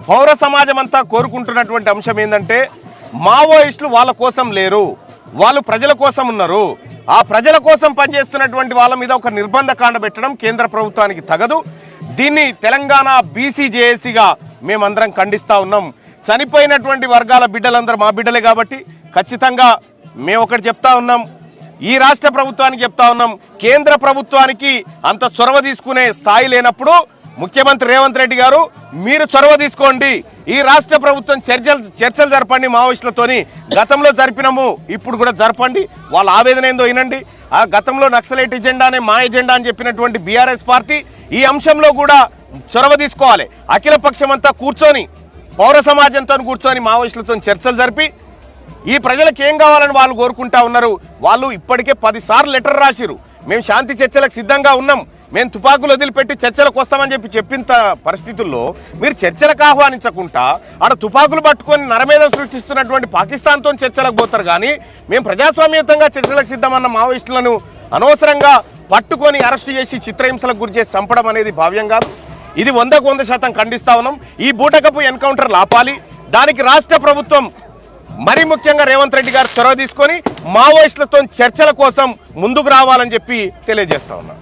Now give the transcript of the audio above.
పౌర సమాజం అంతా కోరుకుంటున్నటువంటి అంశం ఏంటంటే మావోయిస్టులు వాళ్ళ కోసం లేరు, వాళ్ళు ప్రజల కోసం ఉన్నారు. ఆ ప్రజల కోసం పనిచేస్తున్నటువంటి వాళ్ళ మీద ఒక నిర్బంధ కాండ పెట్టడం కేంద్ర ప్రభుత్వానికి తగదు. దీన్ని తెలంగాణ బీసీ జేఏసీగా మేమందరం ఖండిస్తూ ఉన్నాం. చనిపోయినటువంటి వర్గాల బిడ్డలందరూ మా బిడ్డలే కాబట్టి ఖచ్చితంగా మేము ఒకటి చెప్తా ఉన్నాం, ఈ రాష్ట్ర ప్రభుత్వానికి చెప్తా ఉన్నాం, కేంద్ర ప్రభుత్వానికి అంత చొరవ తీసుకునే స్థాయి లేనప్పుడు ముఖ్యమంత్రి రేవంత్ రెడ్డి గారు మీరు చొరవ తీసుకోండి, ఈ రాష్ట్ర ప్రభుత్వం చర్చలు జరపండి మావోయిస్టులతోని. గతంలో జరిపినాము, ఇప్పుడు కూడా జరపండి. వాళ్ళ ఆవేదన ఏందో వినండి. ఆ గతంలో నక్సలైట్ ఎజెండానే మా ఎజెండా అని చెప్పినటువంటి బీఆర్ఎస్ పార్టీ ఈ అంశంలో కూడా చొరవ తీసుకోవాలి. అఖిల పక్షం అంతా కూర్చొని పౌర సమాజంతో కూర్చొని మావోయిస్టులతో చర్చలు జరిపి ఈ ప్రజలకు ఏం కావాలని వాళ్ళు కోరుకుంటా ఉన్నారు. వాళ్ళు ఇప్పటికే 10 సార్లు లెటర్ రాసిరు, మేము శాంతి చర్చలకు సిద్ధంగా ఉన్నాం, మేము తుపాకులు వదిలిపెట్టి చర్చలకు వస్తామని చెప్పిన పరిస్థితుల్లో మీరు చర్చలకు ఆహ్వానించకుండా ఆడ తుపాకులు పట్టుకొని నరమేధం సృష్టిస్తున్నటువంటి పాకిస్తాన్తో చర్చలకు పోతారు. కానీ మేము ప్రజాస్వామ్యయుతంగా చర్చలకు సిద్ధమన్న మావోయిస్టులను అనవసరంగా పట్టుకొని అరెస్టు చేసి చిత్రహింసలకు గురి చేసి చంపడం అనేది భావ్యం కాదు. ఇది 100% ఖండిస్తా ఉన్నాం. ఈ బూటకపు ఎన్కౌంటర్లు ఆపాలి. దానికి రాష్ట్ర ప్రభుత్వం మరి ముఖ్యంగా రేవంత్ రెడ్డి గారు చొరవ తీసుకొని మావోయిస్టులతో చర్చల కోసం ముందుకు రావాలని చెప్పి తెలియజేస్తా ఉన్నాం.